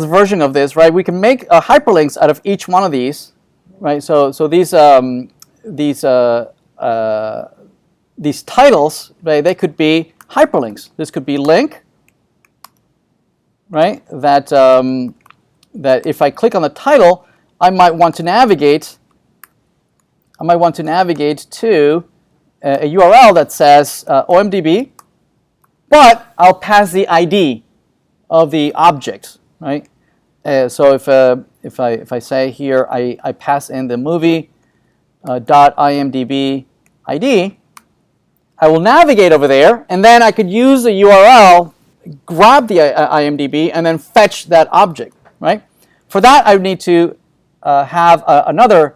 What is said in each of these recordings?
version of this, right? We can make hyperlinks out of each one of these, right? So these titles, right? They could be hyperlinks. This could be link, right? That that if I click on the title, I might want to navigate. I might want to navigate to a URL that says OMDB, but I'll pass the ID of the object, right? So if I say here I pass in the movie .imdb ID, I will navigate over there, and then I could use the URL, grab the IMDb, and then fetch that object, right? For that, I would need to have another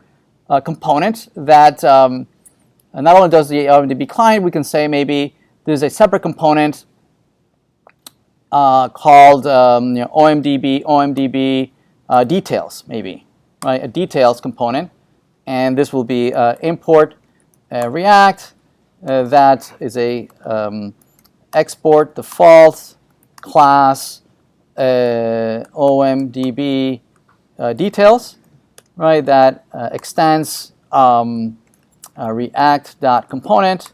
component that not only does the IMDb client, we can say maybe there's a separate component called OMDB details, maybe, right? A details component, and this will be import React. That is a export default class OMDB details, right? That extends React.component,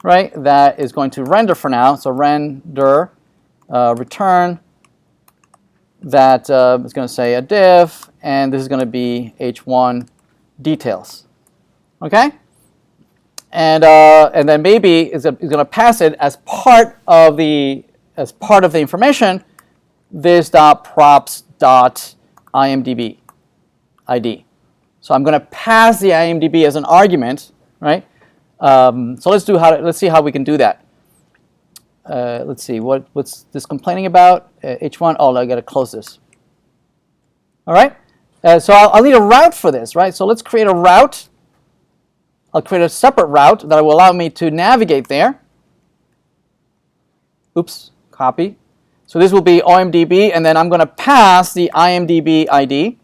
right? That is going to render for now. So render return that is going to say a div, and this is going to be h1 details. Okay, and then maybe it's going to pass it as part of the information this.props.imdb ID. So I'm going to pass the IMDb as an argument, right? So let's see how we can do that. Let's see, what's this complaining about? H1, oh, I got to close this. All right, so I'll need a route for this, right? So let's create a route. I'll create a separate route that will allow me to navigate there. Oops, copy. So this will be OMDB, and then I'm going to pass the IMDb ID.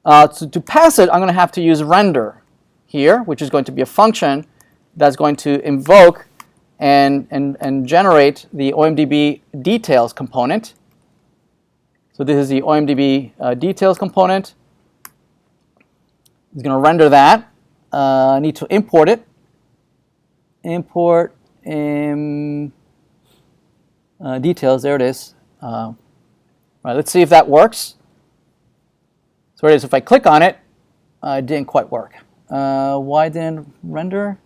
To pass it, I'm going to have to use render here, which is going to be a function that's going to invoke and generate the OMDB details component. So this is the OMDB details component. It's going to render that. I need to import it. Import details. There it is. Right, let's see if that works. So it is. If I click on it, it didn't quite work. Why didn't render?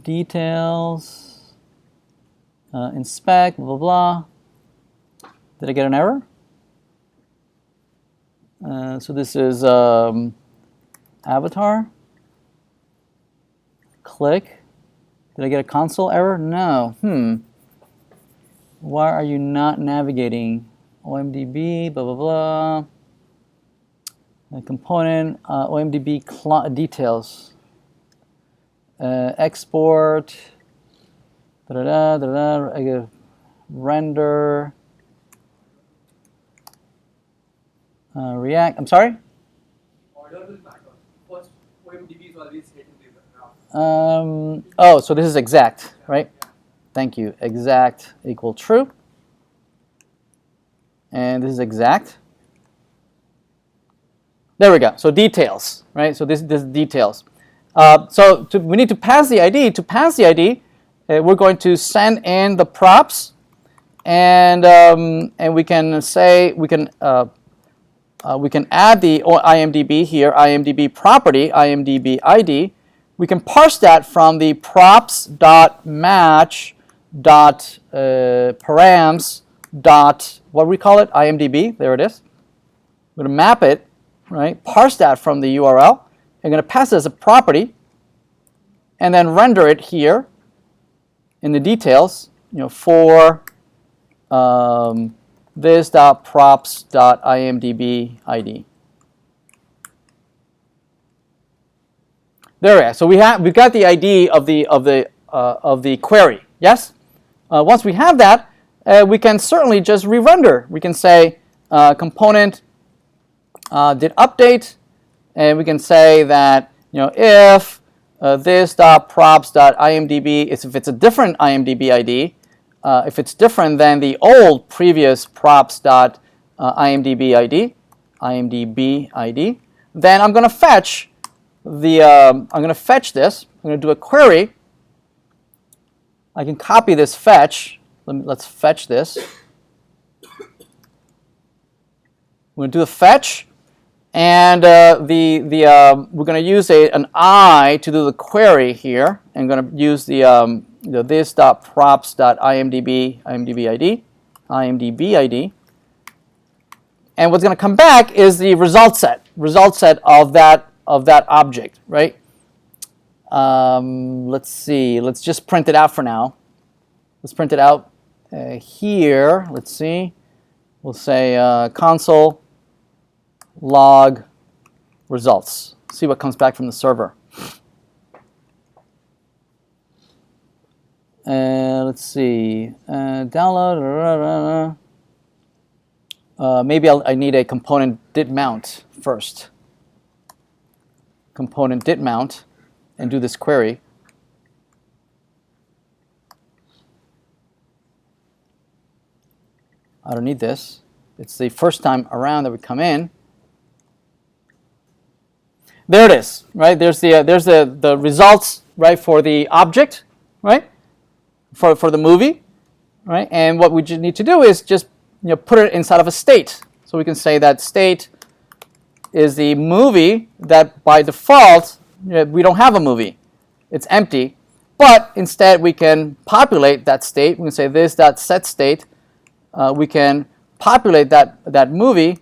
Details, inspect, blah, blah, blah. Did I get an error? So this is avatar. Click. Did I get a console error? No. Why are you not navigating? OMDB, blah, blah, blah. A component, OMDB details. Export, render, React. I'm sorry? Order will matter. First, OMDB is always hidden there. Oh, so this is exact, right? Yeah. Thank you. Exact equal true. And this is exact. There we go. So details, right? So this is details. We need to pass the ID. To pass the ID, we're going to send in the props, and we can say we can add the IMDb here, IMDb property, IMDb ID. We can parse that from the props.match.params. What do we call it? IMDb. There it is. We're going to map it, right? Parse that from the URL. I'm going to pass it as a property, and then render it here in the details, for this.props.imdb ID. There we are. So we've got the ID of the query. Yes. Once we have that, we can certainly just re-render. We can say component did update. And we can say that if this.props.imdb if it's a different IMDb ID, if it's different than the old previous props.imdb ID, then I'm going to fetch this. I'm going to do a query. I can copy this fetch. Let's fetch this. We're going to do a fetch, and we're going to use an I to do the query here. I'm going to use the this.props.imdb ID, and what's going to come back is the result set of that object, right? Let's see. Let's just print it out for now. Let's print it out here. Let's see. We'll say console log results. See what comes back from the server. Let's see. Download. Maybe I need a component did mount first. Component did mount, and do this query. I don't need this. It's the first time around that we come in. There it is, right? There's the results, right, for the object, right, for the movie, right? And what we just need to do is just put it inside of a state. So we can say that state is the movie that by default we don't have a movie. It's empty, but instead we can populate that state. We can say this.setState. We can populate that movie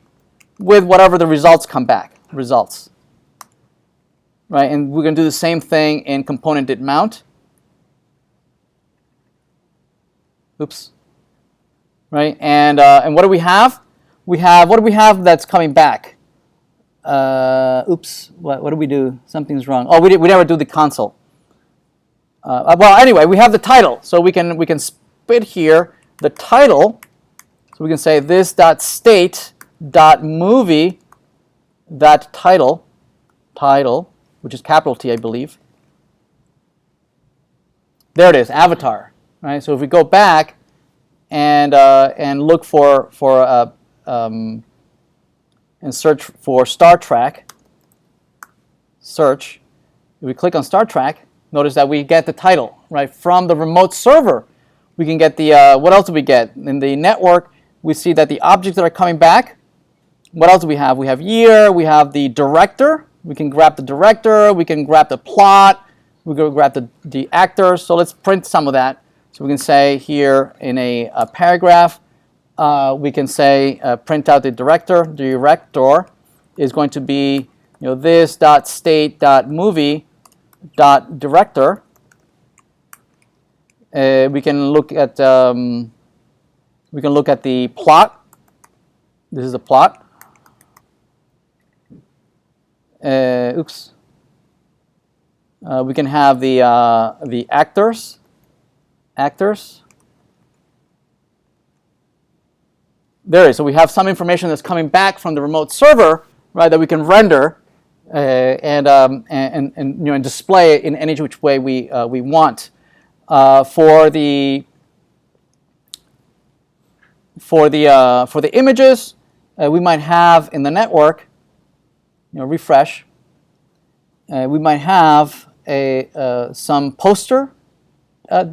with whatever the results come back. Results. Right, and we're going to do the same thing in component did mount. Oops. Right, and what do we have? What do we have that's coming back? Oops. What did we do? Something's wrong. Oh, we never do the console. Well, anyway, we have the title, so we can spit here the title. So we can say this.state.movie.title, which is capital T, I believe. There it is, avatar. Right. So if we go back and look for and search for Star Trek. Search. If we click on Star Trek, notice that we get the title right from the remote server. We can get the what else do we get in the network? We see that the objects that are coming back. What else do we have? We have year. We have the director. We can grab the director. We can grab the plot. We can grab the actors. So let's print some of that. So we can say here in a paragraph, we can say print out the director. The director is going to be this.state.movie.director. We can look at the plot. This is the plot. Oops. We can have the actors. There it is. So we have some information that's coming back from the remote server, right, that we can render and display in any which way we want. For the images, we might have in the network. Refresh. We might have some poster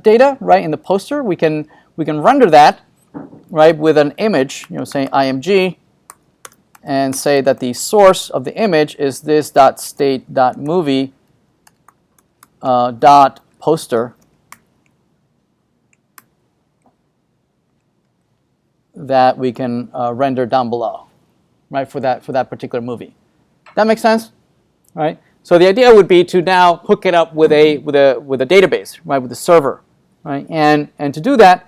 data, right? In the poster, we can render that, right, with an image. Say img, and say that the source of the image is this.state.movie.poster that we can render down below, right? For that particular movie. That makes sense, right? So the idea would be to now hook it up with a database, right, with a server, right? And to do that,